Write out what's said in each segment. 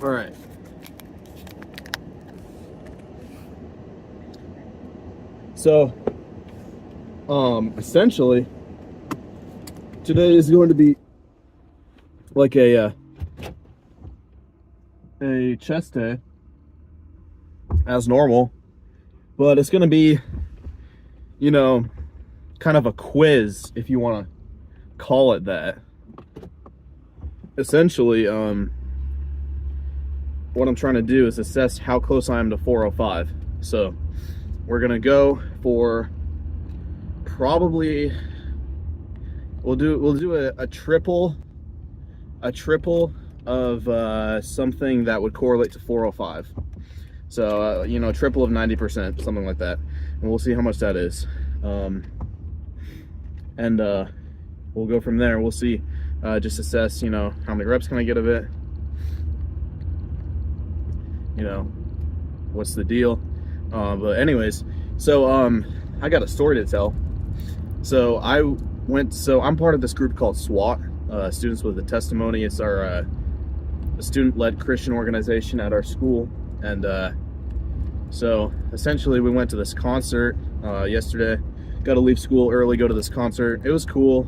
All right. So, essentially, today is going to be like a chest day, as normal, but it's going to be, you know, kind of a quiz, if you want to call it that. Essentially, what I'm trying to do is assess how close I am to 405. So we're gonna go for probably we'll do a triple of something that would correlate to 405. So you know, a triple of 90%, something like that, and we'll see how much that is. And we'll go from there. We'll see. Just assess, you know, how many reps can I get of it? You know, what's the deal? But anyways, so I got a story to tell. So I'm part of this group called SWAT, Students with a Testimony. It's our a student-led Christian organization at our school, and so essentially we went to this concert yesterday. Got to leave school early, go to this concert. It was cool.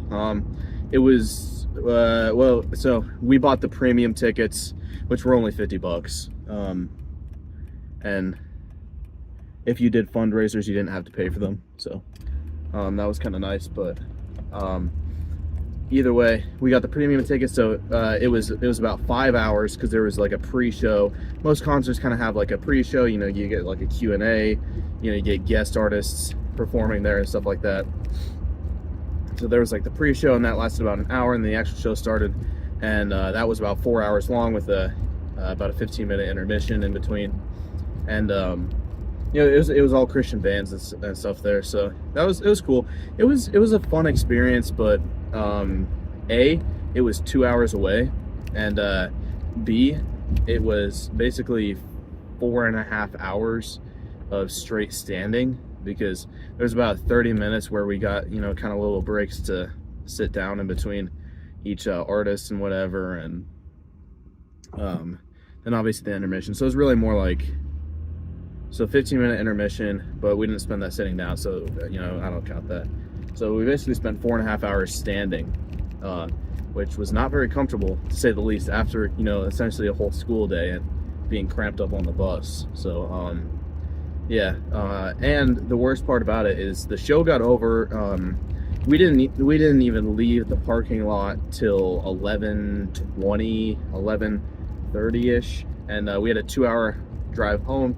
It was well, so we bought the premium tickets, which were only $50. And if you did fundraisers, you didn't have to pay for them. So that was kind of nice. But either way, we got the premium tickets. So it was about 5 hours, because there was like a pre-show. Most concerts kind of have like a pre-show. You know, you get like a Q&A. You know, you get guest artists performing there and stuff like that. So there was like the pre-show, and that lasted about an hour, and the actual show started, and that was about 4 hours long, with about a 15-minute intermission in between. And you know, it was all Christian bands and stuff there, so it was cool. It was a fun experience, but A, it was 2 hours away, and B, it was basically 4.5 hours of straight standing, because there's about 30 minutes where we got, you know, kind of little breaks to sit down in between each artist and whatever, and then obviously the intermission. So it was really more like, 15-minute intermission, but we didn't spend that sitting down, so you know, I don't count that. So we basically spent 4.5 hours standing, which was not very comfortable, to say the least, after, you know, essentially a whole school day and being cramped up on the bus. So yeah, and the worst part about it is the show got over. We didn't even leave the parking lot till 11:20, 11:30ish, and we had a 2-hour drive home.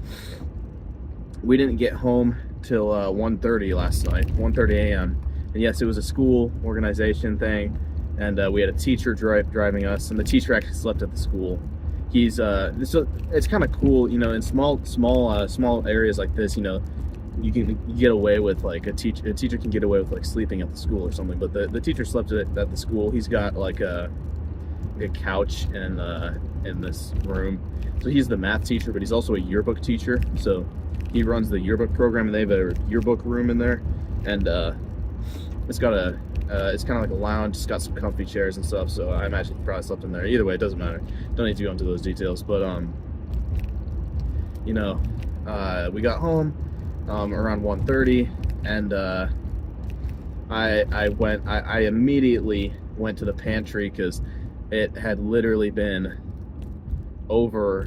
We didn't get home till 1:30 last night, 1:30 a.m. And yes, it was a school organization thing, and we had a teacher driving us, and the teacher actually slept at the school. He's so it's kind of cool, you know, in small areas like this, you know, you get away with, like, a teacher can get away with, like, sleeping at the school or something. But the teacher slept at the school. He's got like a couch in this room. So he's the math teacher, but he's also a yearbook teacher. So he runs the yearbook program, and they have a yearbook room in there, and it's got it's kind of like a lounge. It's got some comfy chairs and stuff, so I imagine he probably slept in there. Either way, it doesn't matter. Don't need to go into those details. But you know, we got home around 1:30, and I immediately went to the pantry, because it had literally been over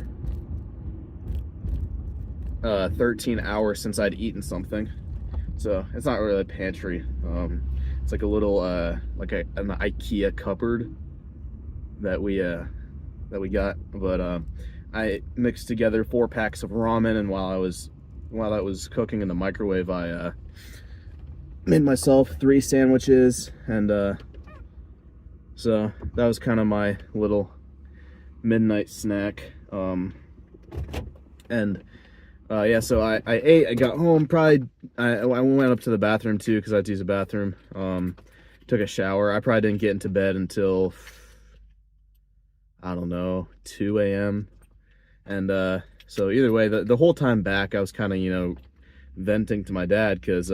13 hours since I'd eaten something. So it's not really a pantry. It's like a little like an IKEA cupboard that we got. But I mixed together 4 packs of ramen, and while that was cooking in the microwave, I made myself 3 sandwiches, and so that was kind of my little midnight snack. And yeah, so I ate. I got home. Probably I went up to the bathroom too, because I had to use the bathroom. Took a shower. I probably didn't get into bed until, I don't know, 2 a.m. And so either way, the whole time back, I was kind of, you know, venting to my dad, because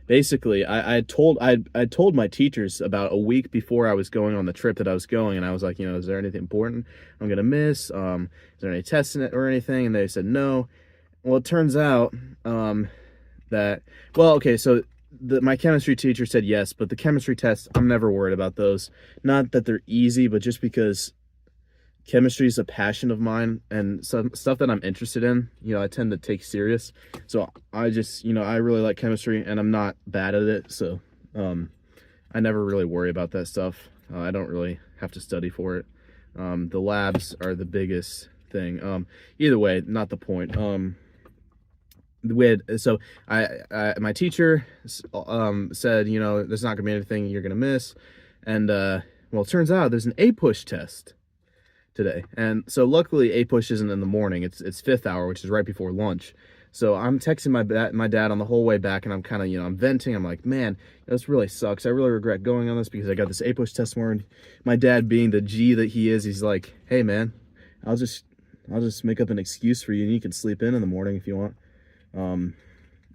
basically I told my teachers about a week before I was going on the trip that I was going, and I was like, is there anything important I'm gonna miss? Is there any tests in it or anything? And they said no. Well, it turns out that okay, so my chemistry teacher said yes, but the chemistry tests, I'm never worried about those. Not that they're easy, but just because chemistry is a passion of mine and some stuff that I'm interested in, I tend to take serious. So I just, I really like chemistry and I'm not bad at it. So I never really worry about that stuff. I don't really have to study for it. The labs are the biggest thing. Either way, not the point. My teacher said, there's not gonna be anything you're gonna miss. And it turns out there's an APUSH test today. And so luckily APUSH isn't in the morning. It's fifth hour, which is right before lunch. So I'm texting my dad on the whole way back, and I'm kind of, I'm venting. I'm like, man, this really sucks. I really regret going on this because I got this APUSH test tomorrow. And my dad, being the G that he is, he's like, hey man, I'll just make up an excuse for you and you can sleep in the morning if you want.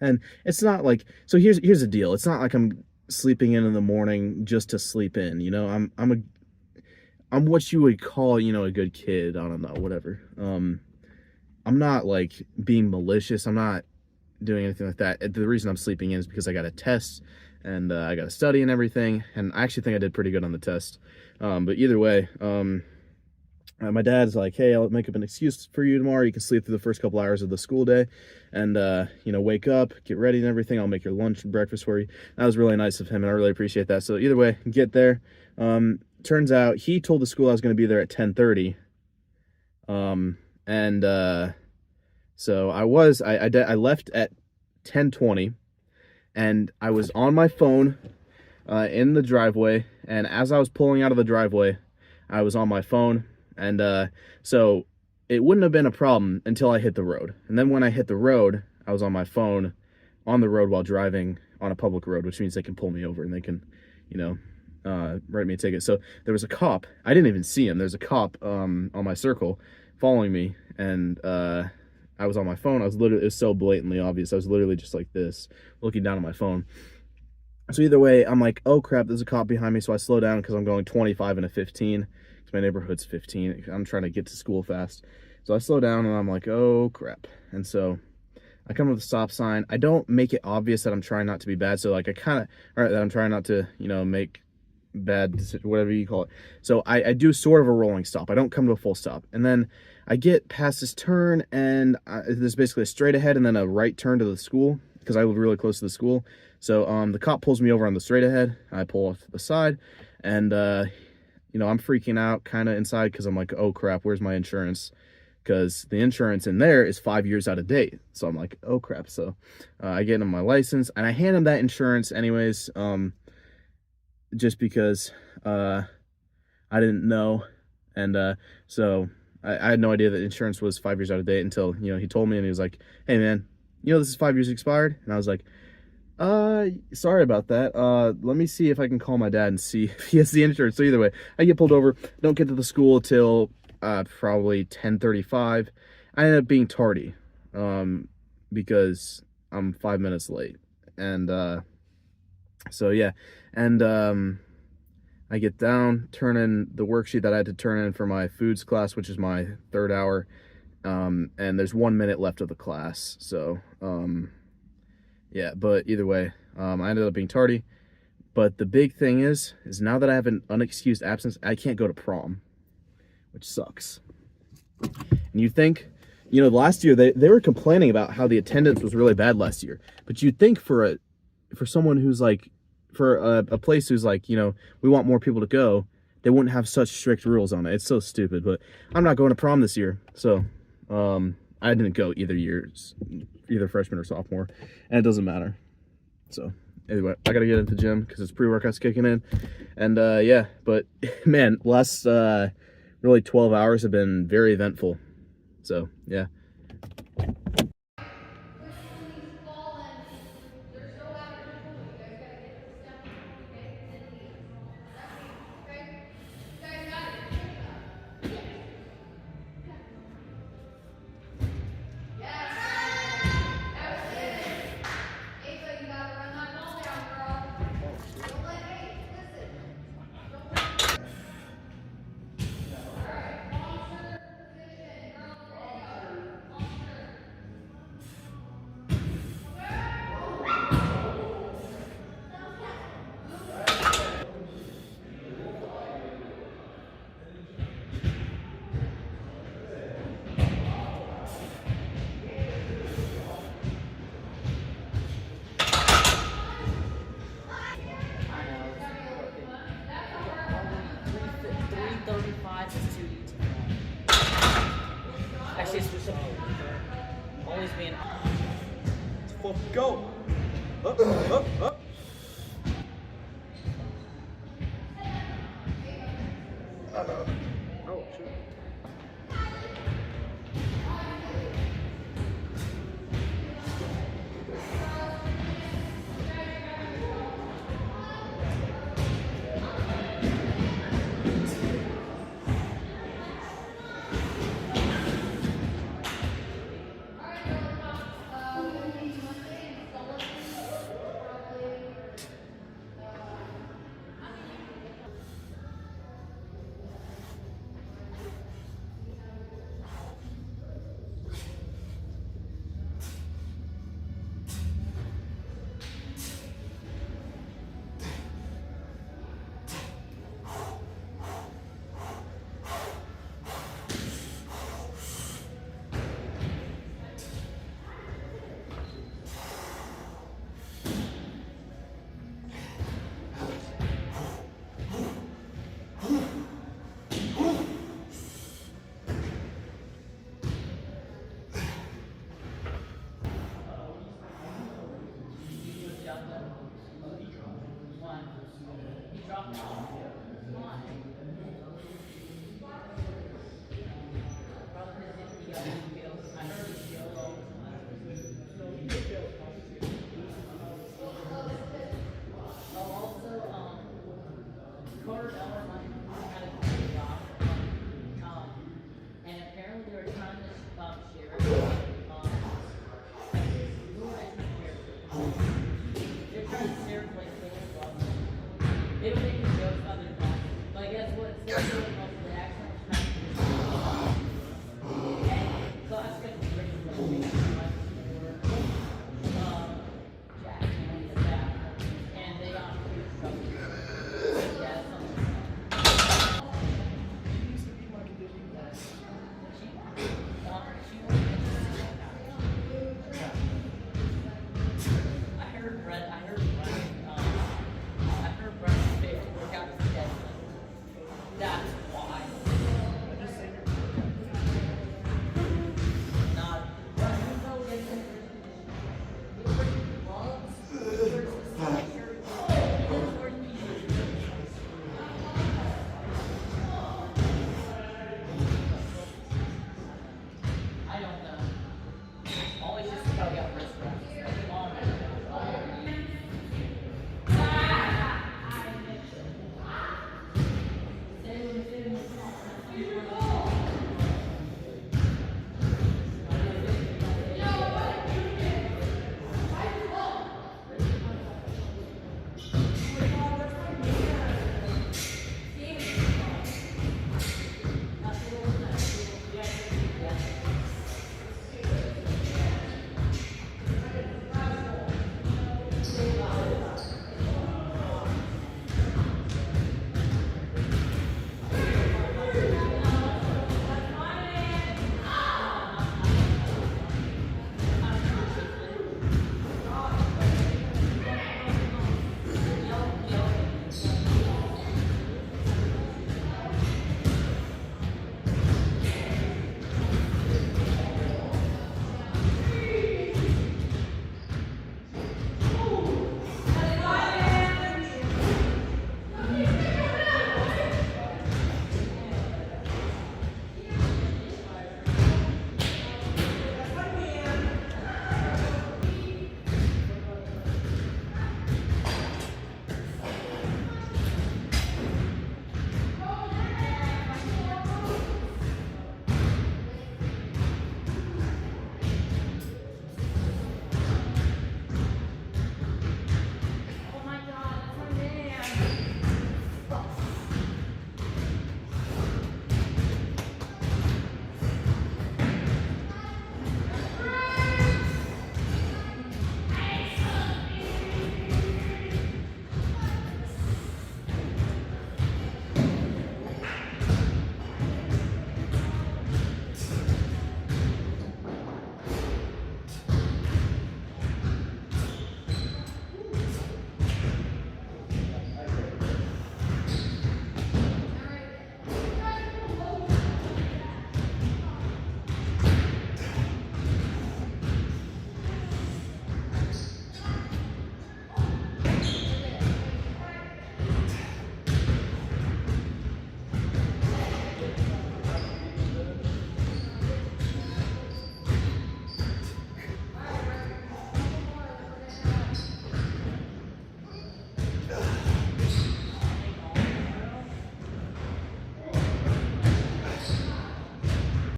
And it's not like, so here's the deal. It's not like I'm sleeping in the morning just to sleep in, I'm what you would call, a good kid. I don't know, whatever. I'm not like being malicious. I'm not doing anything like that. The reason I'm sleeping in is because I got a test and I got to study and everything. And I actually think I did pretty good on the test. But either way, my dad's like, hey, I'll make up an excuse for you tomorrow. You can sleep through the first couple hours of the school day and, wake up, get ready and everything. I'll make your lunch and breakfast for you. That was really nice of him, and I really appreciate that. So either way, get there. Turns out he told the school I was going to be there at 10:30. So I left at 10:20, and I was on my phone in the driveway. And as I was pulling out of the driveway, I was on my phone. And so it wouldn't have been a problem until I hit the road. And then when I hit the road, I was on my phone on the road while driving on a public road, which means they can pull me over and they can, write me a ticket. So there was a cop. I didn't even see him. There's a cop on my circle following me, and I was on my phone. It was so blatantly obvious. I was literally just like this, looking down at my phone. So either way, I'm like, oh crap, there's a cop behind me. So I slow down because I'm going 25 and a 15. My neighborhood's 15. I'm trying to get to school fast. So I slow down and I'm like, oh crap. And so I come to the stop sign. I don't make it obvious that I'm trying not to be bad. So like that I'm trying not to, make bad decisions, whatever you call it. So I do sort of a rolling stop. I don't come to a full stop. And then I get past this turn, and there's basically a straight ahead and then a right turn to the school because I live really close to the school. So the cop pulls me over on the straight ahead. I pull off to the side, and I'm freaking out kind of inside because I'm like, oh crap, where's my insurance? Because the insurance in there is 5 years out of date. So I'm like, oh crap. So I get him my license and I hand him that insurance anyways, just because I didn't know. And so I had no idea that insurance was 5 years out of date until, he told me, and he was like, hey man, this is 5 years expired. And I was like, sorry about that. Let me see if I can call my dad and see if he has the insurance. So either way, I get pulled over, don't get to the school till probably 10:35. I ended up being tardy because I'm 5 minutes late. And so yeah, and I get down, turn in the worksheet that I had to turn in for my foods class, which is my third hour, and there's 1 minute left of the class. So yeah, but either way, I ended up being tardy. But the big thing is now that I have an unexcused absence, I can't go to prom, which sucks. And you think, last year they were complaining about how the attendance was really bad last year. But you'd think for someone who's like, for a place who's like, we want more people to go, they wouldn't have such strict rules on it. It's so stupid. But I'm not going to prom this year, so I didn't go either freshman or sophomore, and it doesn't matter. So anyway, I gotta get into the gym because it's pre-workouts kicking in. And yeah, but man, last really 12 hours have been very eventful. So yeah. Always being. Go. Up, up, up.